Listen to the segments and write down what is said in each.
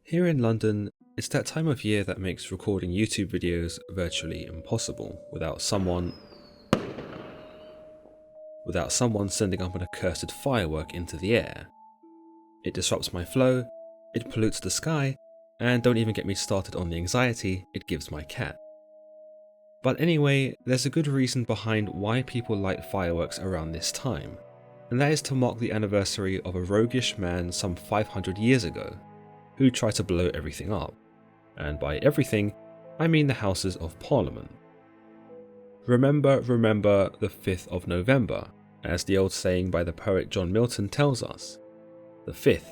Here in London, it's that time of year that makes recording YouTube videos virtually impossible without someone sending up an accursed firework into the air. It disrupts my flow, it pollutes the sky, and don't even get me started on the anxiety it gives my cat. But anyway, there's a good reason behind why people light fireworks around this time, and that is to mark the anniversary of a roguish man some 500 years ago, who tried to blow everything up. And by everything, I mean the Houses of Parliament. Remember the 5th of November, as the old saying by the poet John Milton tells us. The 5th,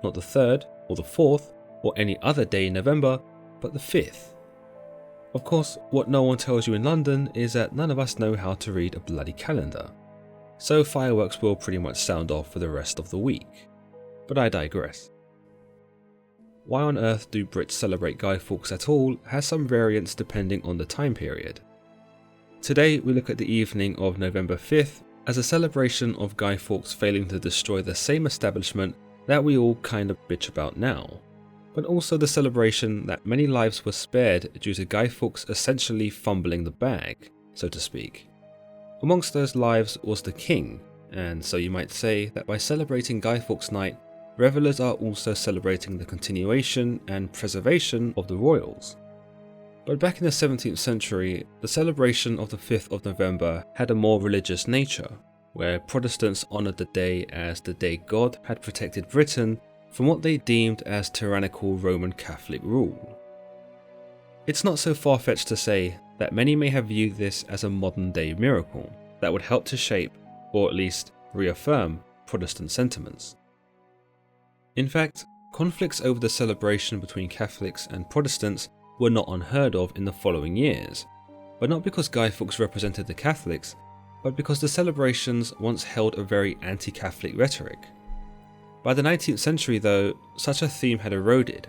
not the 3rd or the 4th or any other day in November, but the 5th. Of course, what no one tells you in London is that none of us know how to read a bloody calendar, so fireworks will pretty much sound off for the rest of the week. But I digress. Why on earth do Brits celebrate Guy Fawkes at all has some variance depending on the time period. Today we look at the evening of November 5th as a celebration of Guy Fawkes failing to destroy the same establishment that we all kind of bitch about now, but also the celebration that many lives were spared due to Guy Fawkes essentially fumbling the bag, so to speak. Amongst those lives was the King, and so you might say that by celebrating Guy Fawkes Night, revellers are also celebrating the continuation and preservation of the royals. But back in the 17th century, the celebration of the 5th of November had a more religious nature, where Protestants honoured the day as the day God had protected Britain from what they deemed as tyrannical Roman Catholic rule. It's not so far-fetched to say that many may have viewed this as a modern-day miracle that would help to shape, or at least reaffirm, Protestant sentiments. In fact, conflicts over the celebration between Catholics and Protestants were not unheard of in the following years, but not because Guy Fawkes represented the Catholics, but because the celebrations once held a very anti-Catholic rhetoric. By the 19th century though, such a theme had eroded,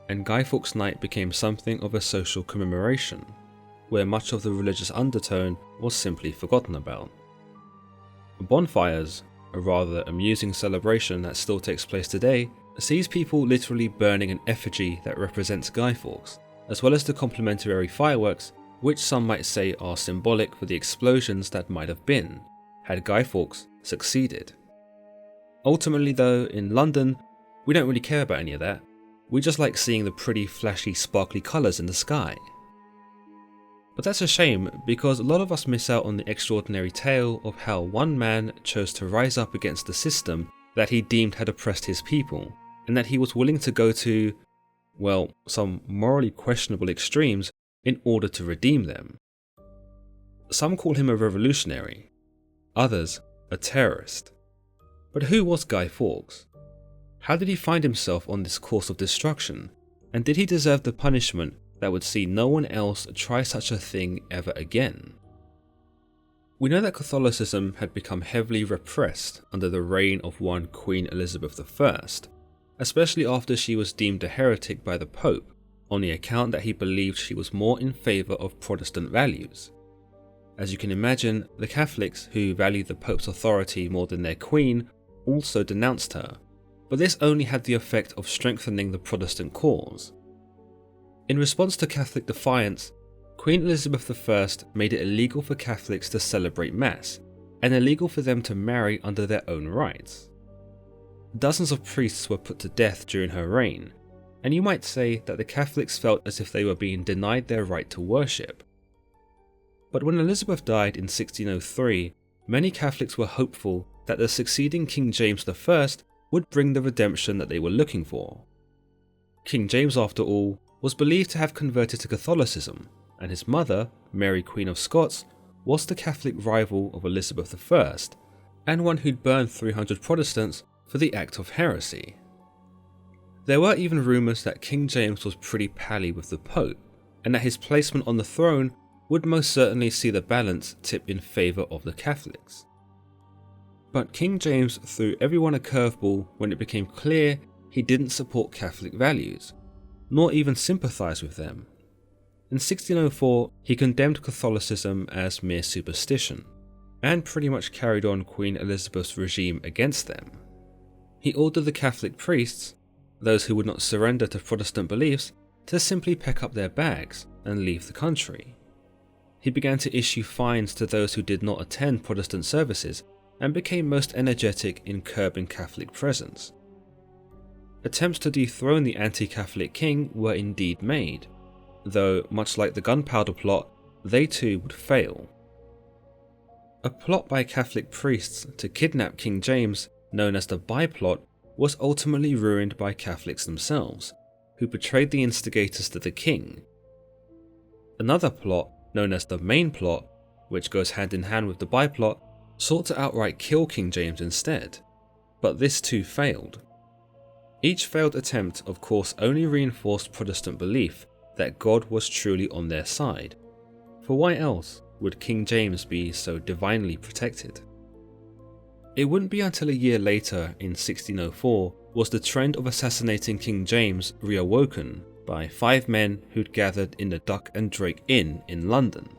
and Guy Fawkes Night became something of a social commemoration, where much of the religious undertone was simply forgotten about. Bonfires, a rather amusing celebration that still takes place today, sees people literally burning an effigy that represents Guy Fawkes, as well as the complimentary fireworks, which some might say are symbolic for the explosions that might have been, had Guy Fawkes succeeded. Ultimately though, in London, we don't really care about any of that. We just like seeing the pretty flashy sparkly colours in the sky. But that's a shame, because a lot of us miss out on the extraordinary tale of how one man chose to rise up against the system that he deemed had oppressed his people, and that he was willing to go to, well, some morally questionable extremes in order to redeem them. Some call him a revolutionary, others a terrorist. But who was Guy Fawkes? How did he find himself on this course of destruction, and did he deserve the punishment that would see no one else try such a thing ever again? We know that Catholicism had become heavily repressed under the reign of one Queen Elizabeth I, especially after she was deemed a heretic by the Pope on the account that he believed she was more in favour of Protestant values. As you can imagine, the Catholics, who valued the Pope's authority more than their Queen, also denounced her, but this only had the effect of strengthening the Protestant cause. In response to Catholic defiance, Queen Elizabeth I made it illegal for Catholics to celebrate Mass, and illegal for them to marry under their own rights. Dozens of priests were put to death during her reign, and you might say that the Catholics felt as if they were being denied their right to worship. But when Elizabeth died in 1603, many Catholics were hopeful that the succeeding King James I would bring the redemption that they were looking for. King James, after all, was believed to have converted to Catholicism, and his mother, Mary Queen of Scots, was the Catholic rival of Elizabeth I, and one who'd burned 300 Protestants for the act of heresy. There were even rumours that King James was pretty pally with the Pope, and that his placement on the throne would most certainly see the balance tip in favour of the Catholics. But King James threw everyone a curveball when it became clear he didn't support Catholic values, nor even sympathise with them. In 1604, he condemned Catholicism as mere superstition, and pretty much carried on Queen Elizabeth's regime against them. He ordered the Catholic priests, those who would not surrender to Protestant beliefs to simply pack up their bags and leave the country. He began to issue fines to those who did not attend Protestant services and became most energetic in curbing Catholic presence. Attempts to dethrone the anti-Catholic king were indeed made, though much like the Gunpowder plot, they too would fail. A plot by Catholic priests to kidnap King James, known as the Bi-plot, was ultimately ruined by Catholics themselves, who betrayed the instigators to the king. Another plot, known as the Main plot, which goes hand in hand with the Bi-plot, sought to outright kill King James instead, but this too failed. Each failed attempt, of course, only reinforced Protestant belief that God was truly on their side, for why else would King James be so divinely protected? It wouldn't be until a year later, in 1604, was the trend of assassinating King James reawoken by 5 men who'd gathered in the Duck and Drake Inn in London.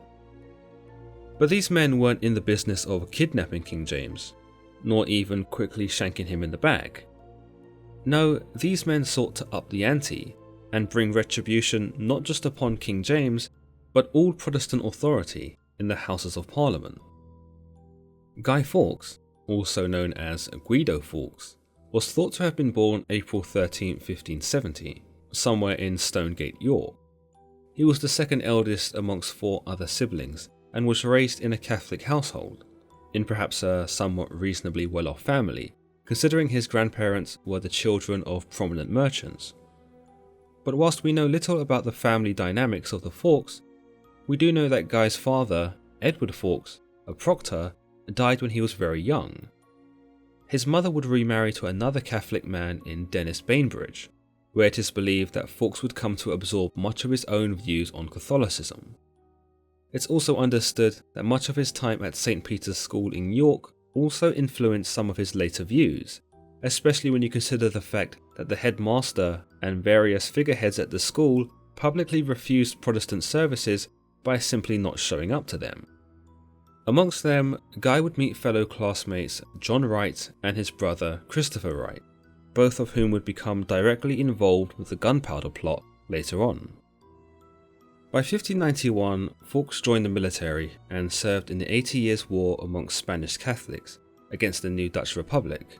But these men weren't in the business of kidnapping King James, nor even quickly shanking him in the back. No, these men sought to up the ante and bring retribution not just upon King James, but all Protestant authority in the Houses of Parliament. Guy Fawkes, also known as Guido Fawkes, was thought to have been born April 13, 1570, somewhere in Stonegate, York. He was the second eldest amongst 4 other siblings and was raised in a Catholic household, in perhaps a somewhat reasonably well-off family, considering his grandparents were the children of prominent merchants. But whilst we know little about the family dynamics of the Fawkes, we do know that Guy's father, Edward Fawkes, a proctor, died when he was very young. His mother would remarry to another Catholic man in Dennis Bainbridge, where it is believed that Fawkes would come to absorb much of his own views on Catholicism. It's also understood that much of his time at St. Peter's School in York also influenced some of his later views, especially when you consider the fact that the headmaster and various figureheads at the school publicly refused Protestant services by simply not showing up to them. Amongst them, Guy would meet fellow classmates John Wright and his brother Christopher Wright, both of whom would become directly involved with the Gunpowder plot later on. By 1591, Fawkes joined the military and served in the 80 Years' War amongst Spanish Catholics against the new Dutch Republic.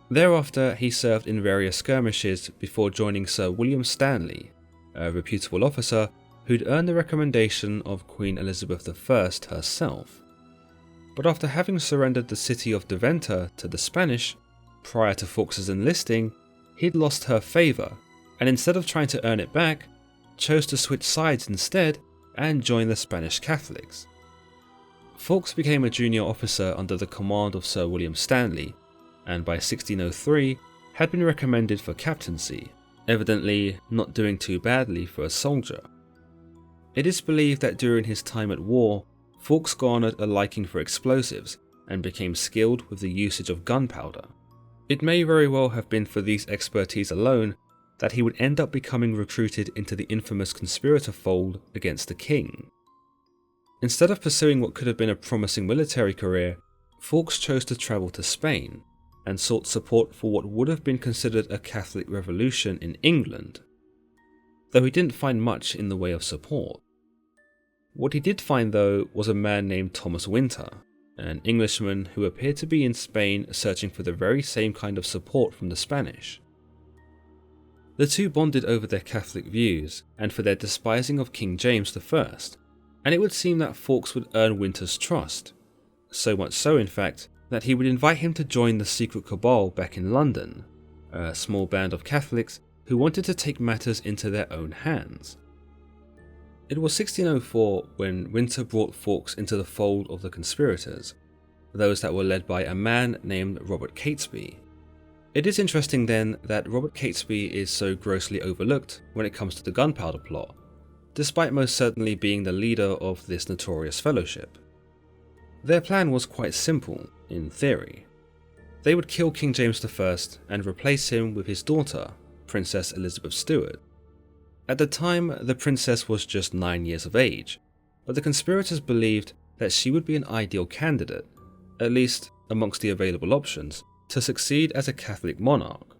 Thereafter, he served in various skirmishes before joining Sir William Stanley, a reputable officer who'd earned the recommendation of Queen Elizabeth I herself. But after having surrendered the city of Deventer to the Spanish, prior to Fawkes' enlisting, he'd lost her favour, and instead of trying to earn it back, chose to switch sides instead and join the Spanish Catholics. Fawkes became a junior officer under the command of Sir William Stanley, and by 1603 had been recommended for captaincy, evidently not doing too badly for a soldier. It is believed that during his time at war, Fawkes garnered a liking for explosives and became skilled with the usage of gunpowder. It may very well have been for these expertise alone that he would end up becoming recruited into the infamous conspirator fold against the king. Instead of pursuing what could have been a promising military career, Fawkes chose to travel to Spain and sought support for what would have been considered a Catholic revolution in England, though he didn't find much in the way of support. What he did find though was a man named Thomas Winter, an Englishman who appeared to be in Spain searching for the very same kind of support from the Spanish. The two bonded over their Catholic views and for their despising of King James I, and it would seem that Fawkes would earn Winter's trust, so much so in fact that he would invite him to join the secret cabal back in London, a small band of Catholics who wanted to take matters into their own hands. It was 1604 when Winter brought Fawkes into the fold of the conspirators, those that were led by a man named Robert Catesby. It is interesting then that Robert Catesby is so grossly overlooked when it comes to the Gunpowder plot, despite most certainly being the leader of this notorious fellowship. Their plan was quite simple, in theory. They would kill King James I and replace him with his daughter, Princess Elizabeth Stuart. At the time, the princess was just 9 years of age, but the conspirators believed that she would be an ideal candidate, at least amongst the available options, to succeed as a Catholic monarch.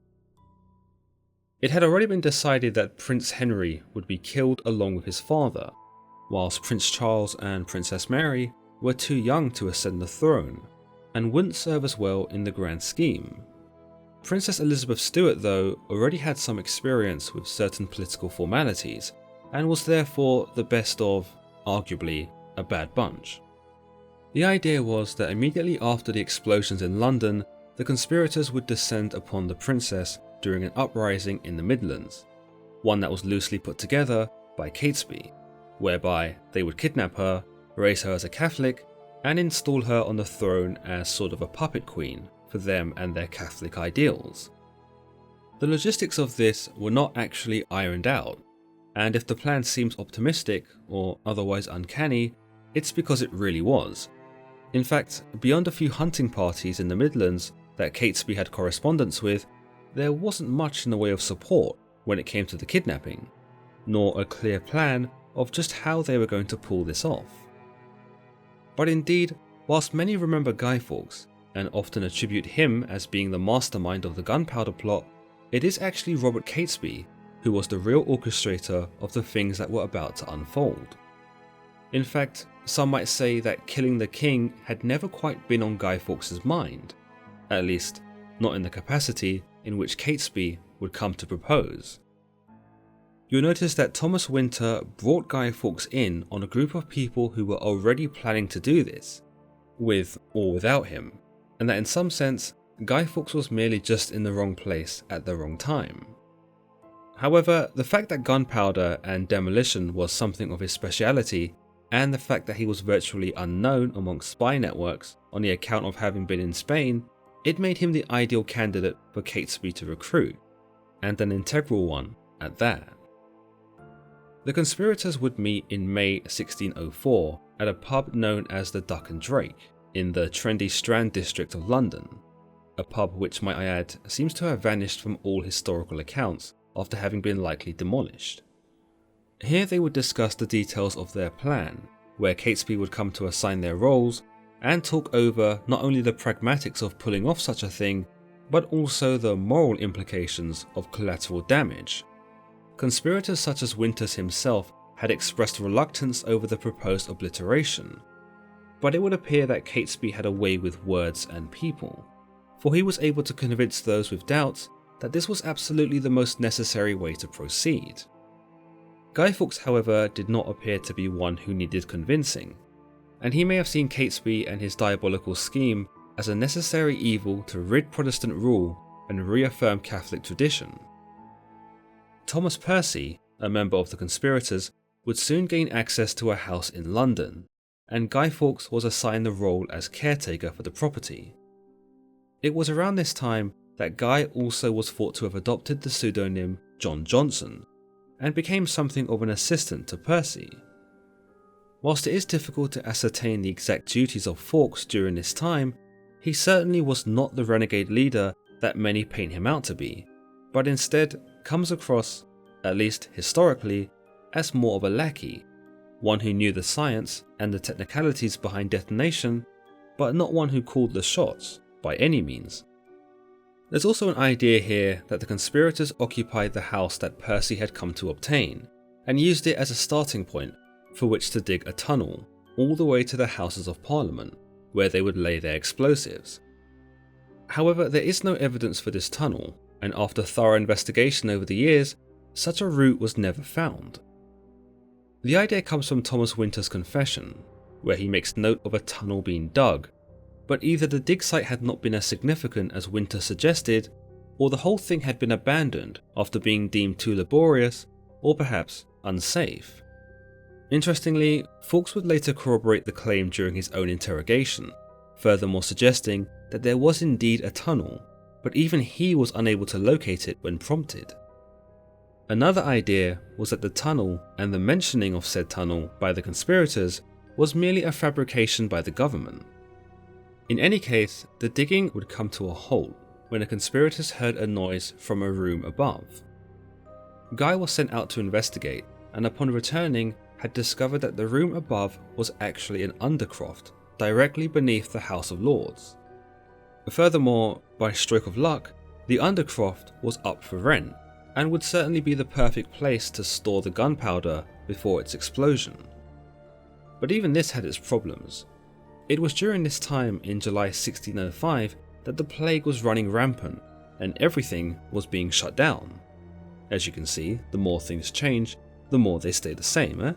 It had already been decided that Prince Henry would be killed along with his father, whilst Prince Charles and Princess Mary were too young to ascend the throne, and wouldn't serve as well in the grand scheme. Princess Elizabeth Stuart, though, already had some experience with certain political formalities, and was therefore the best of, arguably, a bad bunch. The idea was that immediately after the explosions in London, the conspirators would descend upon the princess during an uprising in the Midlands, one that was loosely put together by Catesby, whereby they would kidnap her, raise her as a Catholic, and install her on the throne as sort of a puppet queen for them and their Catholic ideals. The logistics of this were not actually ironed out, and if the plan seems optimistic or otherwise uncanny, it's because it really was. In fact, beyond a few hunting parties in the Midlands that Catesby had correspondence with, there wasn't much in the way of support when it came to the kidnapping, nor a clear plan of just how they were going to pull this off. But indeed, whilst many remember Guy Fawkes and often attribute him as being the mastermind of the Gunpowder plot, it is actually Robert Catesby who was the real orchestrator of the things that were about to unfold. In fact, some might say that killing the king had never quite been on Guy Fawkes' mind, at least not in the capacity in which Catesby would come to propose. You'll notice that Thomas Winter brought Guy Fawkes in on a group of people who were already planning to do this, with or without him, and that in some sense, Guy Fawkes was merely just in the wrong place at the wrong time. However, the fact that gunpowder and demolition was something of his speciality, and the fact that he was virtually unknown amongst spy networks on the account of having been in Spain, it made him the ideal candidate for Catesby to recruit, and an integral one at that. The conspirators would meet in May 1604 at a pub known as the Duck and Drake in the trendy Strand district of London, a pub which, might I add, seems to have vanished from all historical accounts after having been likely demolished. Here they would discuss the details of their plan, where Catesby would come to assign their roles, and talk over not only the pragmatics of pulling off such a thing, but also the moral implications of collateral damage. Conspirators such as Winters himself had expressed reluctance over the proposed obliteration, but it would appear that Catesby had a way with words and people, for he was able to convince those with doubts that this was absolutely the most necessary way to proceed. Guy Fawkes, however, did not appear to be one who needed convincing, and he may have seen Catesby and his diabolical scheme as a necessary evil to rid Protestant rule and reaffirm Catholic tradition. Thomas Percy, a member of the conspirators, would soon gain access to a house in London, and Guy Fawkes was assigned the role as caretaker for the property. It was around this time that Guy also was thought to have adopted the pseudonym John Johnson, and became something of an assistant to Percy. Whilst it is difficult to ascertain the exact duties of Fawkes during this time, he certainly was not the renegade leader that many paint him out to be, but instead comes across, at least historically, as more of a lackey, one who knew the science and the technicalities behind detonation, but not one who called the shots by any means. There's also an idea here that the conspirators occupied the house that Percy had come to obtain, and used it as a starting point for which to dig a tunnel all the way to the Houses of Parliament, where they would lay their explosives. However, there is no evidence for this tunnel, and after thorough investigation over the years, such a route was never found. The idea comes from Thomas Winter's confession, where he makes note of a tunnel being dug, but either the dig site had not been as significant as Winter suggested, or the whole thing had been abandoned after being deemed too laborious, or perhaps unsafe. Interestingly, Fawkes would later corroborate the claim during his own interrogation, furthermore suggesting that there was indeed a tunnel, but even he was unable to locate it when prompted. Another idea was that the tunnel and the mentioning of said tunnel by the conspirators was merely a fabrication by the government. In any case, the digging would come to a halt when the conspirators heard a noise from a room above. Guy was sent out to investigate, and upon returning had discovered that the room above was actually an undercroft directly beneath the House of Lords. Furthermore, by stroke of luck, the undercroft was up for rent, and would certainly be the perfect place to store the gunpowder before its explosion. But even this had its problems. It was during this time in July 1605 that the plague was running rampant and everything was being shut down. As you can see, the more things change, the more they stay the same, eh?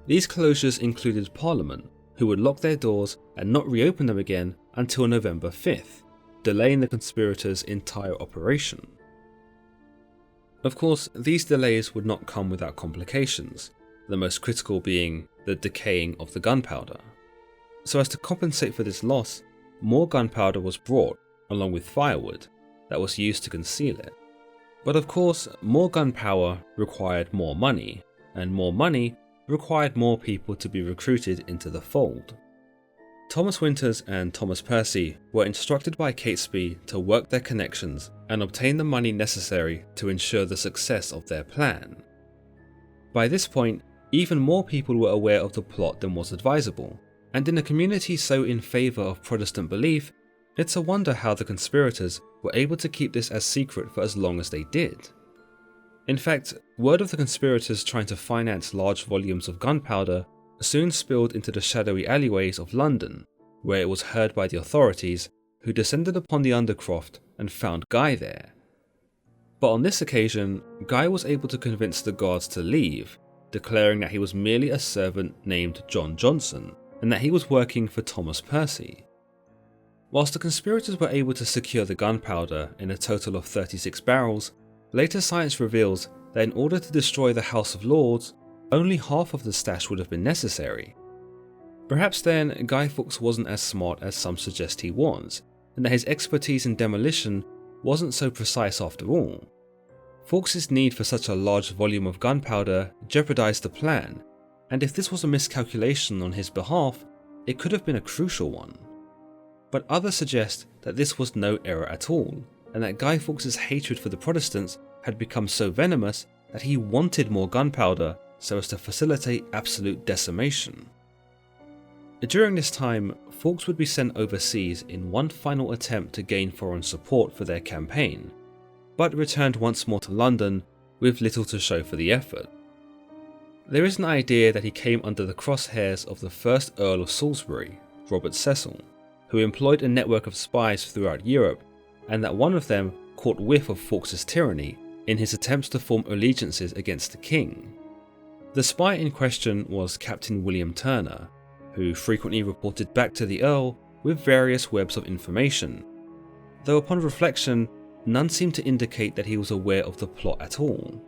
These closures included Parliament, who would lock their doors and not reopen them again until November 5th, delaying the conspirators' entire operation. Of course, these delays would not come without complications, the most critical being the decaying of the gunpowder. So as to compensate for this loss, more gunpowder was brought, along with firewood, that was used to conceal it. But of course, more gunpowder required more money, and more money required more people to be recruited into the fold. Thomas Winters and Thomas Percy were instructed by Catesby to work their connections and obtain the money necessary to ensure the success of their plan. By this point, even more people were aware of the plot than was advisable, and in a community so in favour of Protestant belief, it's a wonder how the conspirators were able to keep this as secret for as long as they did. In fact, word of the conspirators trying to finance large volumes of gunpowder soon spilled into the shadowy alleyways of London, where it was heard by the authorities, who descended upon the Undercroft and found Guy there. But on this occasion, Guy was able to convince the guards to leave, declaring that he was merely a servant named John Johnson, and that he was working for Thomas Percy. Whilst the conspirators were able to secure the gunpowder in a total of 36 barrels, later science reveals that in order to destroy the House of Lords, only half of the stash would have been necessary. Perhaps then Guy Fawkes wasn't as smart as some suggest he was, and that his expertise in demolition wasn't so precise after all. Fawkes' need for such a large volume of gunpowder jeopardized the plan, and if this was a miscalculation on his behalf, it could have been a crucial one. But others suggest that this was no error at all, and that Guy Fawkes' hatred for the Protestants had become so venomous that he wanted more gunpowder so as to facilitate absolute decimation. During this time, Fawkes would be sent overseas in one final attempt to gain foreign support for their campaign, but returned once more to London with little to show for the effort. There is an idea that he came under the crosshairs of the first Earl of Salisbury, Robert Cecil, who employed a network of spies throughout Europe, and that one of them caught whiff of Fawkes' tyranny in his attempts to form allegiances against the king. The spy in question was Captain William Turner, who frequently reported back to the Earl with various webs of information, though upon reflection, none seemed to indicate that he was aware of the plot at all.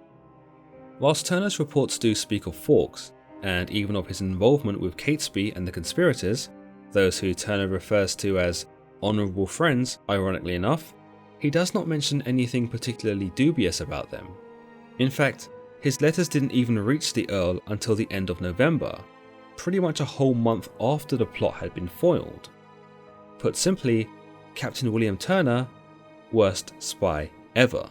Whilst Turner's reports do speak of Fawkes, and even of his involvement with Catesby and the conspirators, those who Turner refers to as honourable friends, ironically enough, he does not mention anything particularly dubious about them. In fact, his letters didn't even reach the Earl until the end of November, pretty much a whole month after the plot had been foiled. Put simply, Captain William Turner, worst spy ever.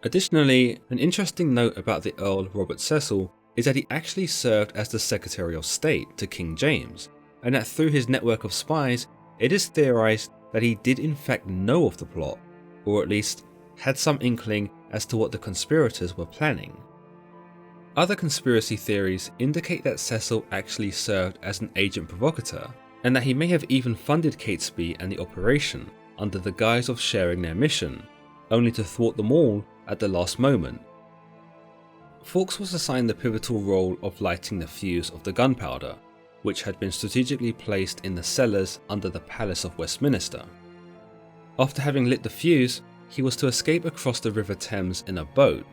Additionally, an interesting note about the Earl Robert Cecil is that he actually served as the Secretary of State to King James, and that through his network of spies, it is theorised that he did in fact know of the plot, or at least had some inkling as to what the conspirators were planning. Other conspiracy theories indicate that Cecil actually served as an agent provocateur, and that he may have even funded Catesby and the operation under the guise of sharing their mission, only to thwart them all at the last moment. Fawkes was assigned the pivotal role of lighting the fuse of the gunpowder, which had been strategically placed in the cellars under the Palace of Westminster. After having lit the fuse, he was to escape across the River Thames in a boat,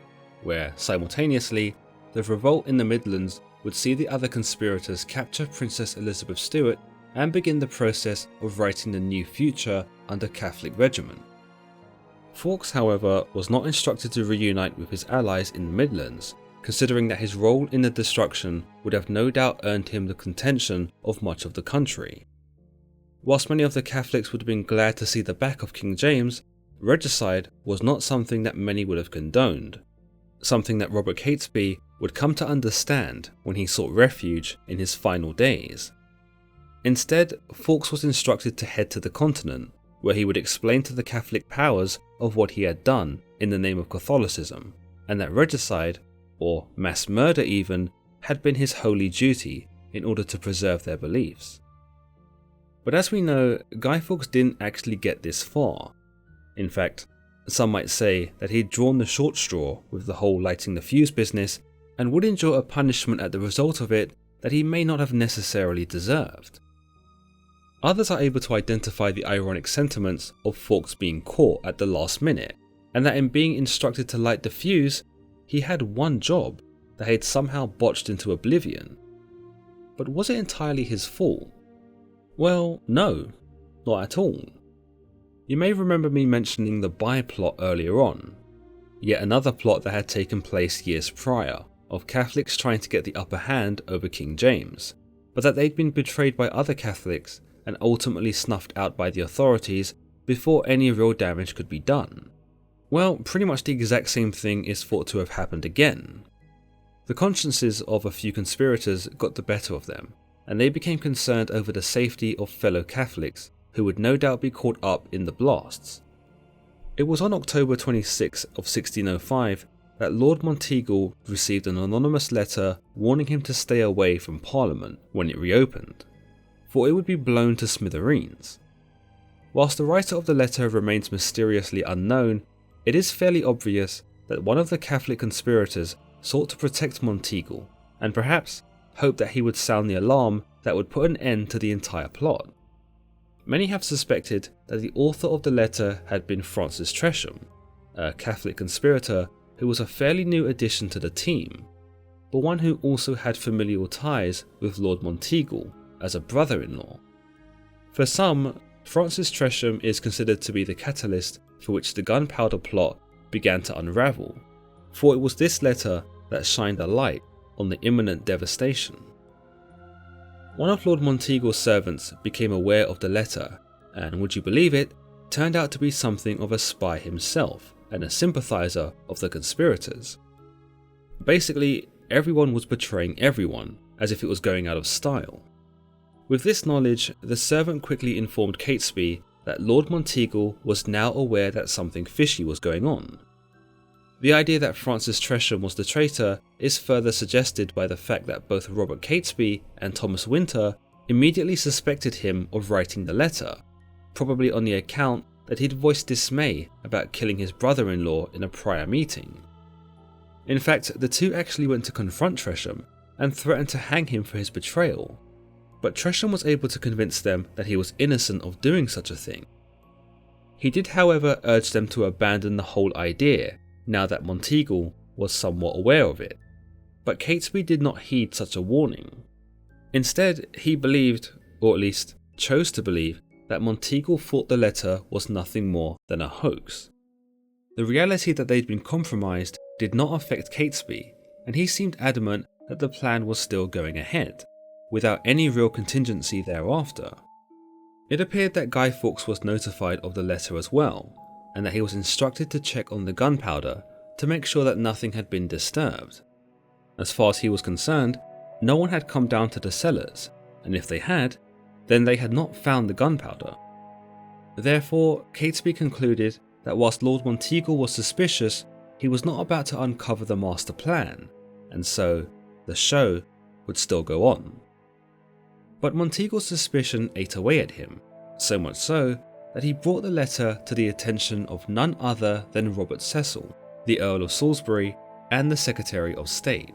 where, simultaneously, the revolt in the Midlands would see the other conspirators capture Princess Elizabeth Stuart and begin the process of writing the new future under Catholic regiment. Fawkes, however, was not instructed to reunite with his allies in the Midlands, considering that his role in the destruction would have no doubt earned him the contention of much of the country. Whilst many of the Catholics would have been glad to see the back of King James, regicide was not something that many would have condoned, something that Robert Catesby would come to understand when he sought refuge in his final days. Instead, Fawkes was instructed to head to the continent, where he would explain to the Catholic powers of what he had done in the name of Catholicism, and that regicide, or mass murder even, had been his holy duty in order to preserve their beliefs. But as we know, Guy Fawkes didn't actually get this far. In fact, some might say that he'd drawn the short straw with the whole lighting the fuse business and would endure a punishment at the result of it that he may not have necessarily deserved. Others are able to identify the ironic sentiments of Fawkes being caught at the last minute, and that in being instructed to light the fuse, he had one job that he had somehow botched into oblivion. But was it entirely his fault? Well, no, not at all. You may remember me mentioning the Buy plot earlier on, yet another plot that had taken place years prior, of Catholics trying to get the upper hand over King James, but that they'd been betrayed by other Catholics and ultimately snuffed out by the authorities before any real damage could be done. Well, pretty much the exact same thing is thought to have happened again. The consciences of a few conspirators got the better of them, and they became concerned over the safety of fellow Catholics who would no doubt be caught up in the blasts. It was on October 26 of 1605 that Lord Monteagle received an anonymous letter warning him to stay away from Parliament when it reopened, for it would be blown to smithereens. Whilst the writer of the letter remains mysteriously unknown, it is fairly obvious that one of the Catholic conspirators sought to protect Monteagle, and perhaps hoped that he would sound the alarm that would put an end to the entire plot. Many have suspected that the author of the letter had been Francis Treshum, a Catholic conspirator who was a fairly new addition to the team, but one who also had familial ties with Lord Monteagle as a brother-in-law. For some, Francis Treshum is considered to be the catalyst for which the Gunpowder plot began to unravel, for it was this letter that shined a light on the imminent devastation. One of Lord Monteagle's servants became aware of the letter, and would you believe it, turned out to be something of a spy himself and a sympathiser of the conspirators. Basically, everyone was betraying everyone, as if it was going out of style. With this knowledge, the servant quickly informed Catesby that Lord Monteagle was now aware that something fishy was going on. The idea that Francis Treshum was the traitor is further suggested by the fact that both Robert Catesby and Thomas Winter immediately suspected him of writing the letter, probably on the account that he'd voiced dismay about killing his brother-in-law in a prior meeting. In fact, the two actually went to confront Treshum and threatened to hang him for his betrayal, but Treshum was able to convince them that he was innocent of doing such a thing. He did, however, urge them to abandon the whole idea now that Monteagle was somewhat aware of it, but Catesby did not heed such a warning. Instead, he believed, or at least chose to believe, that Monteagle thought the letter was nothing more than a hoax. The reality that they'd been compromised did not affect Catesby, and he seemed adamant that the plan was still going ahead, without any real contingency thereafter. It appeared that Guy Fawkes was notified of the letter as well, and that he was instructed to check on the gunpowder to make sure that nothing had been disturbed. As far as he was concerned, no one had come down to the cellars, and if they had, then they had not found the gunpowder. Therefore, Catesby concluded that whilst Lord Monteagle was suspicious, he was not about to uncover the master plan, and so the show would still go on. But Monteagle's suspicion ate away at him, so much so that he brought the letter to the attention of none other than Robert Cecil, the Earl of Salisbury and the Secretary of State.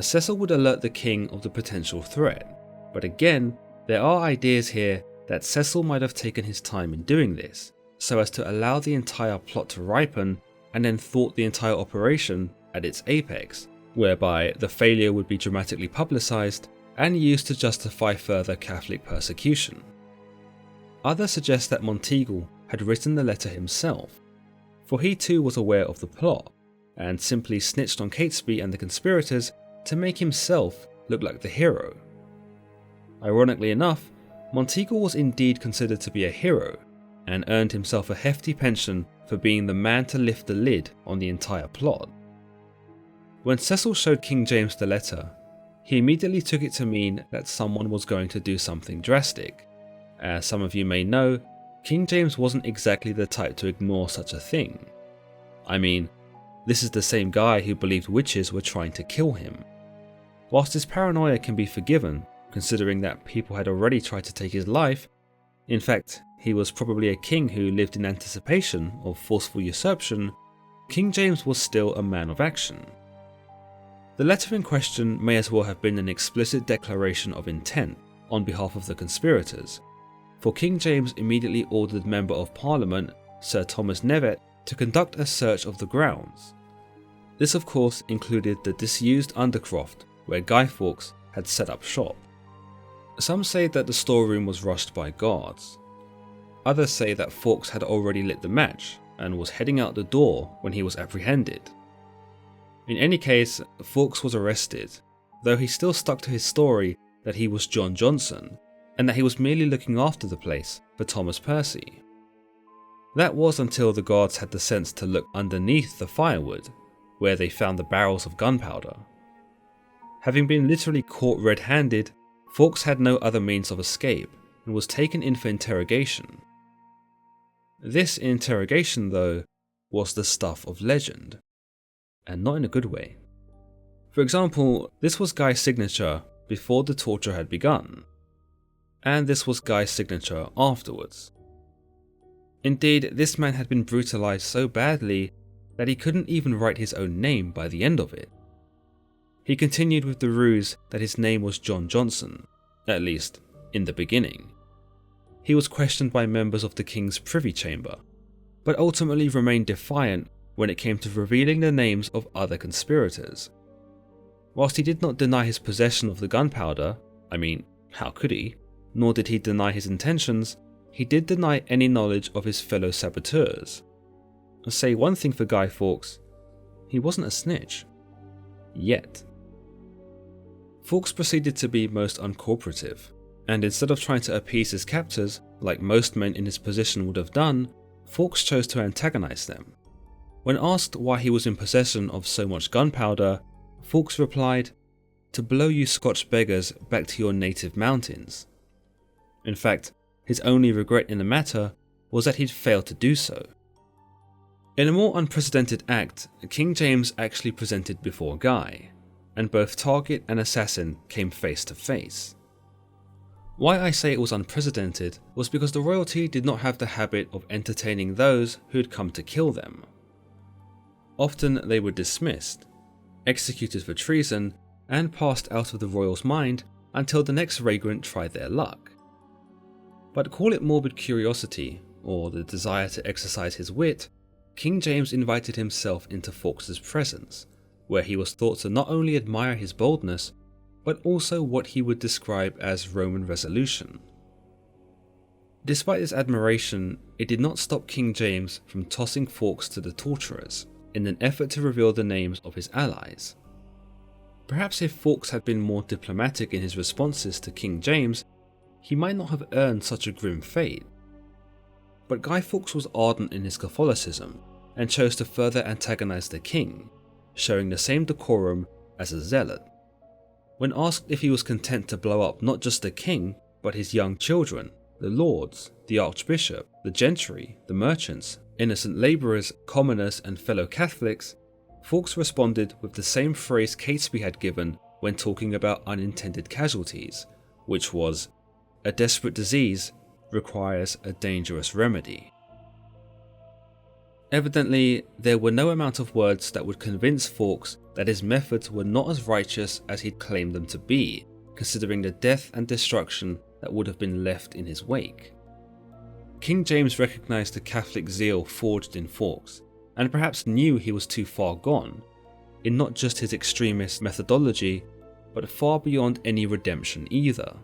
Cecil would alert the king of the potential threat, but again, there are ideas here that Cecil might have taken his time in doing this, so as to allow the entire plot to ripen and then thwart the entire operation at its apex, whereby the failure would be dramatically publicised and used to justify further Catholic persecution. Others suggest that Monteagle had written the letter himself, for he too was aware of the plot, and simply snitched on Catesby and the conspirators to make himself look like the hero. Ironically enough, Monteagle was indeed considered to be a hero, and earned himself a hefty pension for being the man to lift the lid on the entire plot. When Cecil showed King James the letter, he immediately took it to mean that someone was going to do something drastic. As some of you may know, King James wasn't exactly the type to ignore such a thing. I mean, this is the same guy who believed witches were trying to kill him. Whilst his paranoia can be forgiven, considering that people had already tried to take his life, in fact, he was probably a king who lived in anticipation of forceful usurpation, King James was still a man of action. The letter in question may as well have been an explicit declaration of intent on behalf of the conspirators, for King James immediately ordered Member of Parliament Sir Thomas Knevet to conduct a search of the grounds. This of course included the disused Undercroft where Guy Fawkes had set up shop. Some say that the storeroom was rushed by guards. Others say that Fawkes had already lit the match and was heading out the door when he was apprehended. In any case, Fawkes was arrested, though he still stuck to his story that he was John Johnson and that he was merely looking after the place for Thomas Percy. That was until the guards had the sense to look underneath the firewood, where they found the barrels of gunpowder. Having been literally caught red-handed, Fawkes had no other means of escape and was taken in for interrogation. This interrogation, though, was the stuff of legend, and not in a good way. For example, this was Guy's signature before the torture had begun, and this was Guy's signature afterwards. Indeed, this man had been brutalized so badly that he couldn't even write his own name by the end of it. He continued with the ruse that his name was John Johnson, at least in the beginning. He was questioned by members of the King's Privy Chamber, but ultimately remained defiant when it came to revealing the names of other conspirators. Whilst he did not deny his possession of the gunpowder, I mean, how could he? Nor did he deny his intentions, he did deny any knowledge of his fellow saboteurs. Say one thing for Guy Fawkes, he wasn't a snitch. Yet. Fawkes proceeded to be most uncooperative, and instead of trying to appease his captors, like most men in his position would have done, Fawkes chose to antagonize them. When asked why he was in possession of so much gunpowder, Fawkes replied, "To blow you Scotch beggars back to your native mountains." In fact, his only regret in the matter was that he'd failed to do so. In a more unprecedented act, King James actually presented before Guy, and both target and assassin came face to face. Why I say it was unprecedented was because the royalty did not have the habit of entertaining those who had come to kill them. Often they were dismissed, executed for treason, and passed out of the royal's mind until the next vagrant tried their luck. But call it morbid curiosity, or the desire to exercise his wit, King James invited himself into Fawkes' presence, where he was thought to not only admire his boldness, but also what he would describe as Roman resolution. Despite this admiration, it did not stop King James from tossing Fawkes to the torturers, in an effort to reveal the names of his allies. Perhaps if Fawkes had been more diplomatic in his responses to King James, he might not have earned such a grim fate. But Guy Fawkes was ardent in his Catholicism, and chose to further antagonize the king, showing the same decorum as a zealot. When asked if he was content to blow up not just the king, but his young children, the lords, the archbishop, the gentry, the merchants, innocent labourers, commoners and fellow Catholics, Fawkes responded with the same phrase Catesby had given when talking about unintended casualties, which was, "A desperate disease requires a dangerous remedy." Evidently, there were no amount of words that would convince Fawkes that his methods were not as righteous as he'd claimed them to be, considering the death and destruction that would have been left in his wake. King James recognised the Catholic zeal forged in Fawkes, and perhaps knew he was too far gone, in not just his extremist methodology, but far beyond any redemption either.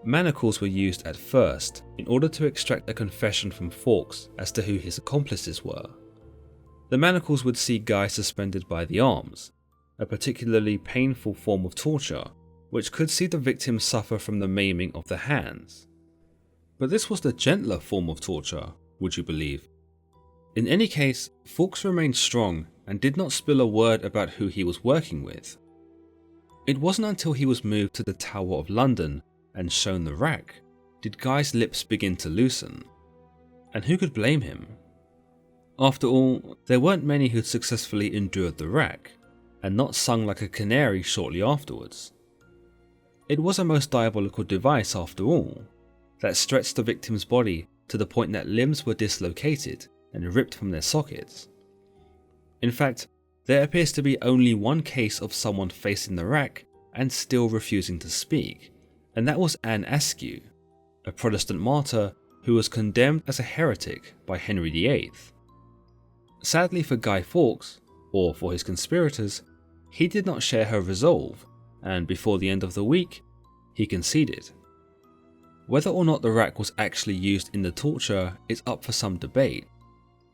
Manacles were used at first in order to extract a confession from Fawkes as to who his accomplices were. The manacles would see Guy suspended by the arms, a particularly painful form of torture, which could see the victim suffer from the maiming of the hands. But this was the gentler form of torture, would you believe? In any case, Fawkes remained strong and did not spill a word about who he was working with. It wasn't until he was moved to the Tower of London and shown the rack did Guy's lips begin to loosen. And who could blame him? After all, there weren't many who'd successfully endured the rack, and not sung like a canary shortly afterwards. It was a most diabolical device after all, that stretched the victim's body to the point that limbs were dislocated and ripped from their sockets. In fact, there appears to be only one case of someone facing the rack and still refusing to speak, and that was Anne Askew, a Protestant martyr who was condemned as a heretic by Henry VIII. Sadly for Guy Fawkes, or for his conspirators, he did not share her resolve, and before the end of the week, he conceded. Whether or not the rack was actually used in the torture is up for some debate,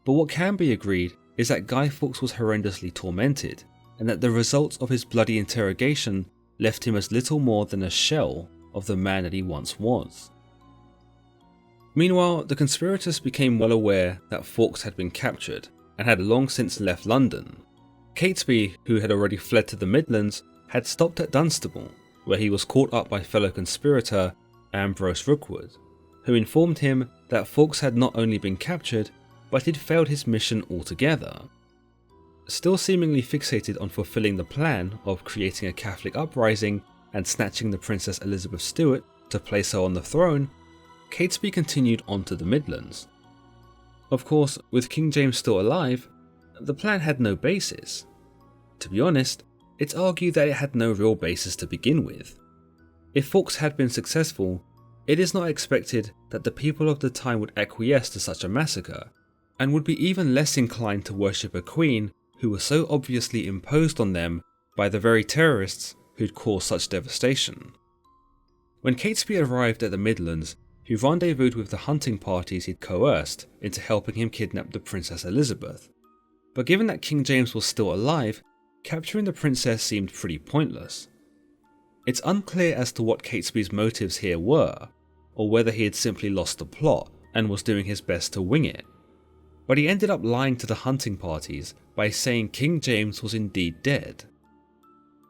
but what can be agreed is that Guy Fawkes was horrendously tormented, and that the results of his bloody interrogation left him as little more than a shell of the man that he once was. Meanwhile, the conspirators became well aware that Fawkes had been captured and had long since left London. Catesby, who had already fled to the Midlands, had stopped at Dunstable, where he was caught up by fellow conspirator Ambrose Rookwood, who informed him that Fawkes had not only been captured, but he'd failed his mission altogether. Still seemingly fixated on fulfilling the plan of creating a Catholic uprising and snatching the Princess Elizabeth Stuart to place her on the throne, Catesby continued on to the Midlands. Of course, with King James still alive, the plan had no basis. To be honest, it's argued that it had no real basis to begin with. If Fawkes had been successful, it is not expected that the people of the time would acquiesce to such a massacre, and would be even less inclined to worship a queen who was so obviously imposed on them by the very terrorists who'd caused such devastation. When Catesby arrived at the Midlands, he rendezvoused with the hunting parties he'd coerced into helping him kidnap the Princess Elizabeth. But given that King James was still alive, capturing the princess seemed pretty pointless. It's unclear as to what Catesby's motives here were, or whether he had simply lost the plot and was doing his best to wing it. But he ended up lying to the hunting parties by saying King James was indeed dead.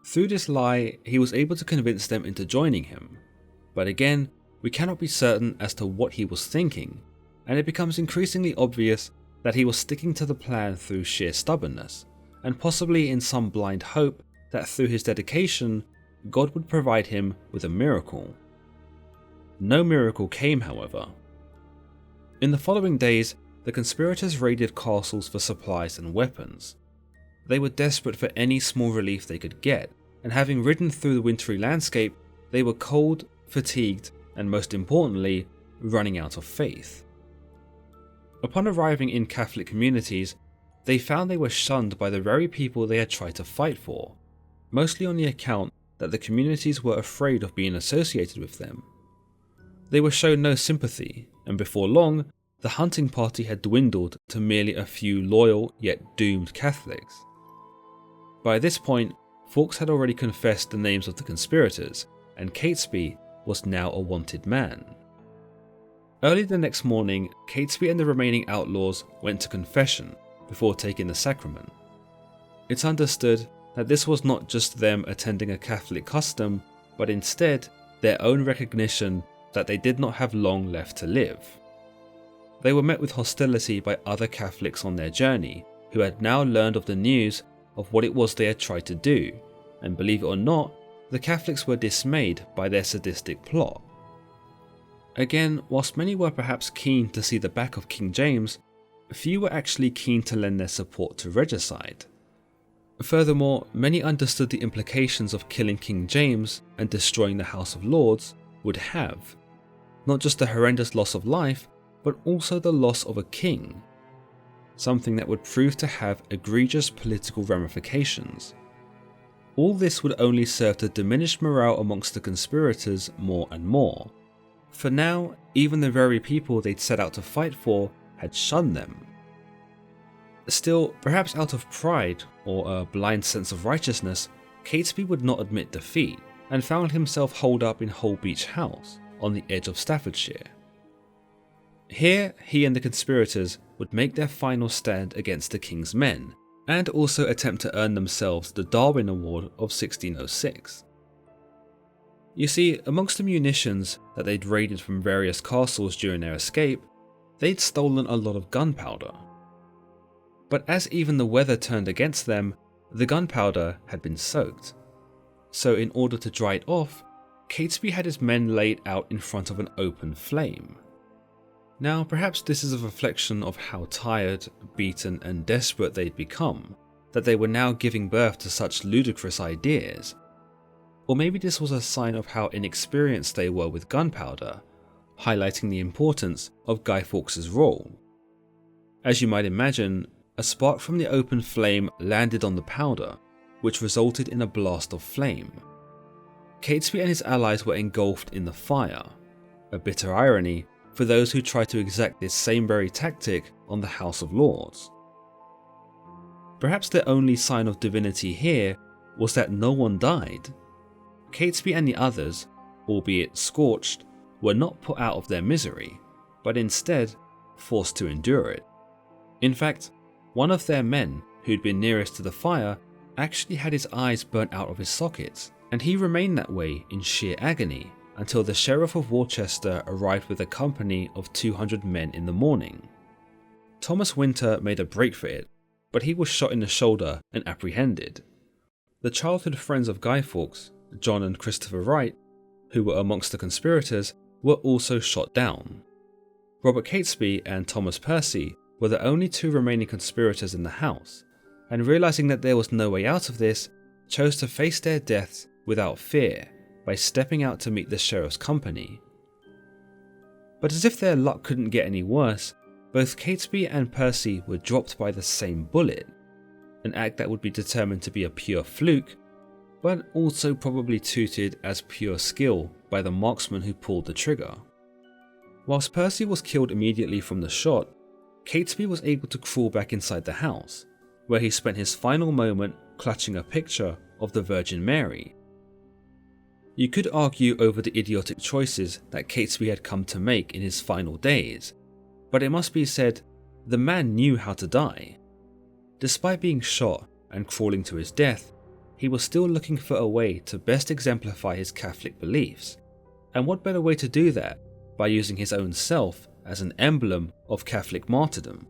Through this lie, he was able to convince them into joining him, but again, we cannot be certain as to what he was thinking, and it becomes increasingly obvious that he was sticking to the plan through sheer stubbornness, and possibly in some blind hope that through his dedication, God would provide him with a miracle. No miracle came, however. In the following days, the conspirators raided castles for supplies and weapons. They were desperate for any small relief they could get, and having ridden through the wintry landscape, they were cold, fatigued, and most importantly, running out of faith. Upon arriving in Catholic communities, they found they were shunned by the very people they had tried to fight for, mostly on the account that the communities were afraid of being associated with them. They were shown no sympathy, and before long, the hunting party had dwindled to merely a few loyal yet doomed Catholics. By this point, Fawkes had already confessed the names of the conspirators, and Catesby was now a wanted man. Early the next morning, Catesby and the remaining outlaws went to confession before taking the sacrament. It's understood that this was not just them attending a Catholic custom, but instead their own recognition that they did not have long left to live. They were met with hostility by other Catholics on their journey, who had now learned of the news of what it was they had tried to do, and believe it or not, the Catholics were dismayed by their sadistic plot. Again, whilst many were perhaps keen to see the back of King James, few were actually keen to lend their support to regicide. Furthermore, many understood the implications of killing King James and destroying the House of Lords would have, not just the horrendous loss of life, but also the loss of a king, something that would prove to have egregious political ramifications. All this would only serve to diminish morale amongst the conspirators more and more. For now, even the very people they'd set out to fight for had shunned them. Still, perhaps out of pride or a blind sense of righteousness, Catesby would not admit defeat and found himself holed up in Holbeach House on the edge of Staffordshire. Here, he and the conspirators would make their final stand against the king's men, and also attempt to earn themselves the Darwin Award of 1606. You see, amongst the munitions that they'd raided from various castles during their escape, they'd stolen a lot of gunpowder. But as even the weather turned against them, the gunpowder had been soaked. So in order to dry it off, Catesby had his men laid out in front of an open flame. Now perhaps this is a reflection of how tired, beaten and desperate they'd become, that they were now giving birth to such ludicrous ideas. Or maybe this was a sign of how inexperienced they were with gunpowder, highlighting the importance of Guy Fawkes' role. As you might imagine, a spark from the open flame landed on the powder, which resulted in a blast of flame. Catesby and his allies were engulfed in the fire, a bitter irony for those who tried to exact this same very tactic on the House of Lords. Perhaps the only sign of divinity here was that no one died. Catesby and the others, albeit scorched, were not put out of their misery, but instead forced to endure it. In fact, one of their men, who'd been nearest to the fire, actually had his eyes burnt out of his sockets, and he remained that way in sheer agony until the Sheriff of Worcester arrived with a company of 200 men in the morning. Thomas Winter made a break for it, but he was shot in the shoulder and apprehended. The childhood friends of Guy Fawkes, John and Christopher Wright, who were amongst the conspirators, were also shot down. Robert Catesby and Thomas Percy were the only two remaining conspirators in the house, and realizing that there was no way out of this, chose to face their deaths without fear by stepping out to meet the sheriff's company. But as if their luck couldn't get any worse, both Catesby and Percy were dropped by the same bullet, an act that would be determined to be a pure fluke, but also probably touted as pure skill by the marksman who pulled the trigger. Whilst Percy was killed immediately from the shot, Catesby was able to crawl back inside the house, where he spent his final moment clutching a picture of the Virgin Mary. You could argue over the idiotic choices that Catesby had come to make in his final days, but it must be said, the man knew how to die. Despite being shot and crawling to his death, he was still looking for a way to best exemplify his Catholic beliefs, and what better way to do that by using his own self as an emblem of Catholic martyrdom.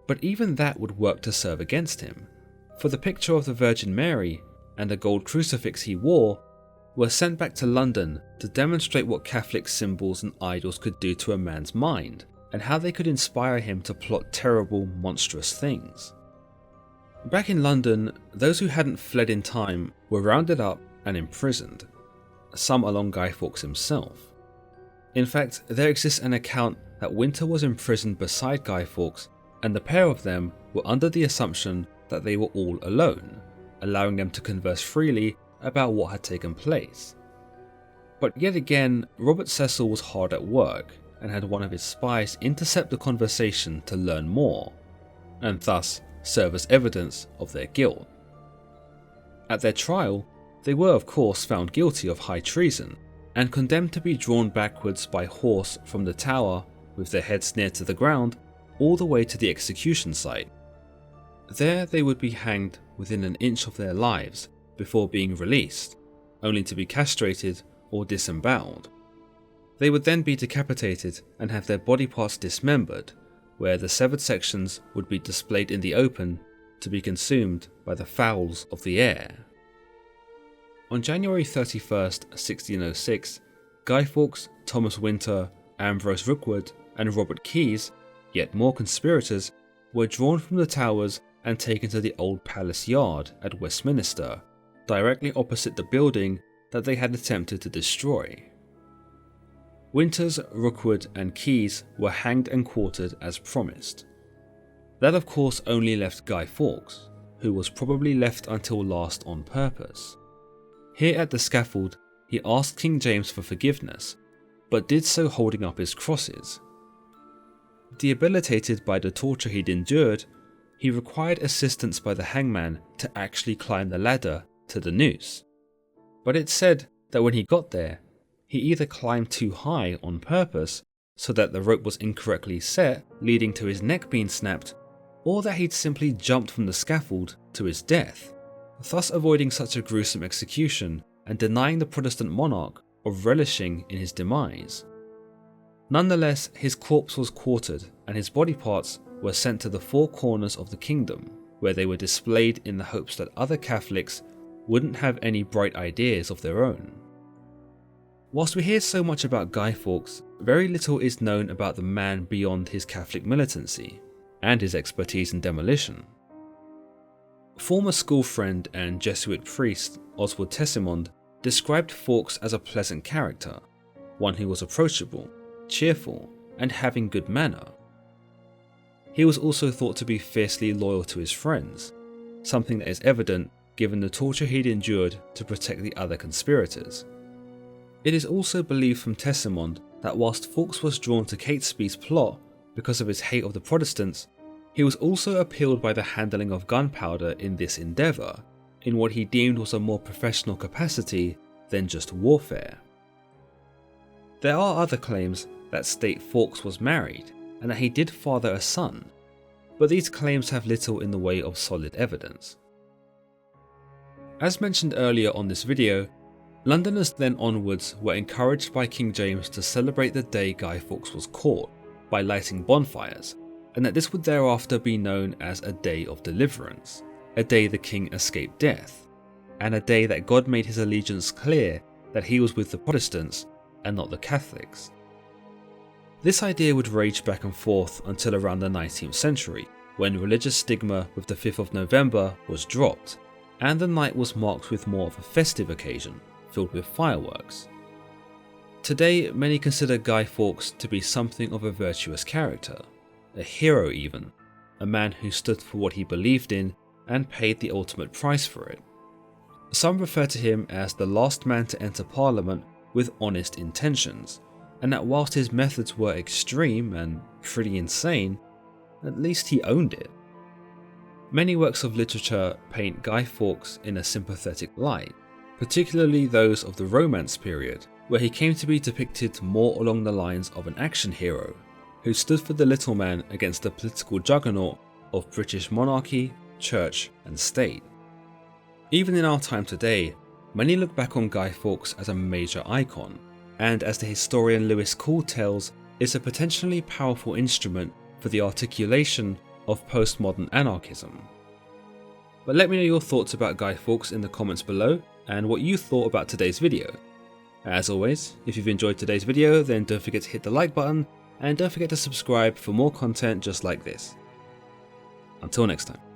But even that would work to serve against him, for the picture of the Virgin Mary and the gold crucifix he wore were sent back to London to demonstrate what Catholic symbols and idols could do to a man's mind, and how they could inspire him to plot terrible, monstrous things. Back in London, those who hadn't fled in time were rounded up and imprisoned, some along Guy Fawkes himself. In fact, there exists an account that Winter was imprisoned beside Guy Fawkes, and the pair of them were under the assumption that they were all alone, allowing them to converse freely about what had taken place. But yet again, Robert Cecil was hard at work and had one of his spies intercept the conversation to learn more, and thus serve as evidence of their guilt. At their trial, they were of course found guilty of high treason and condemned to be drawn backwards by horse from the tower with their heads near to the ground all the way to the execution site. There they would be hanged within an inch of their lives before being released, only to be castrated or disemboweled. They would then be decapitated and have their body parts dismembered, where the severed sections would be displayed in the open to be consumed by the fowls of the air. On January 31st, 1606, Guy Fawkes, Thomas Winter, Ambrose Rookwood and Robert Keyes, yet more conspirators, were drawn from the towers and taken to the old palace yard at Westminster, directly opposite the building that they had attempted to destroy. Winters, Rookwood and Keyes were hanged and quartered as promised. That of course only left Guy Fawkes, who was probably left until last on purpose. Here at the scaffold, he asked King James for forgiveness, but did so holding up his crosses. Debilitated by the torture he'd endured, he required assistance by the hangman to actually climb the ladder to the noose. But it's said that when he got there, he either climbed too high on purpose so that the rope was incorrectly set, leading to his neck being snapped, or that he'd simply jumped from the scaffold to his death, thus avoiding such a gruesome execution and denying the Protestant monarch of relishing in his demise. Nonetheless, his corpse was quartered and his body parts were sent to the four corners of the kingdom, where they were displayed in the hopes that other Catholics wouldn't have any bright ideas of their own. Whilst we hear so much about Guy Fawkes, very little is known about the man beyond his Catholic militancy and his expertise in demolition. Former school friend and Jesuit priest Oswald Tessimond described Fawkes as a pleasant character, one who was approachable, cheerful, and having good manner. He was also thought to be fiercely loyal to his friends, something that is evident given the torture he'd endured to protect the other conspirators. It is also believed from Tessimond that whilst Fawkes was drawn to Catesby's plot because of his hate of the Protestants, he was also appealed by the handling of gunpowder in this endeavour, in what he deemed was a more professional capacity than just warfare. There are other claims that state Fawkes was married and that he did father a son, but these claims have little in the way of solid evidence. As mentioned earlier on this video, Londoners then onwards were encouraged by King James to celebrate the day Guy Fawkes was caught by lighting bonfires, and that this would thereafter be known as a day of deliverance, a day the king escaped death, and a day that God made his allegiance clear that he was with the Protestants and not the Catholics. This idea would rage back and forth until around the 19th century, when religious stigma with the 5th of November was dropped, and the night was marked with more of a festive occasion, filled with fireworks. Today, many consider Guy Fawkes to be something of a virtuous character, a hero even, a man who stood for what he believed in and paid the ultimate price for it. Some refer to him as the last man to enter Parliament with honest intentions, and that whilst his methods were extreme and pretty insane, at least he owned it. Many works of literature paint Guy Fawkes in a sympathetic light, particularly those of the Romance period, where he came to be depicted more along the lines of an action hero, who stood for the little man against the political juggernaut of British monarchy, church and state. Even in our time today, many look back on Guy Fawkes as a major icon, and as the historian Lewis Call tells, is a potentially powerful instrument for the articulation of postmodern anarchism. But let me know your thoughts about Guy Fawkes in the comments below, and what you thought about today's video. As always, if you've enjoyed today's video, then don't forget to hit the like button, and don't forget to subscribe for more content just like this. Until next time.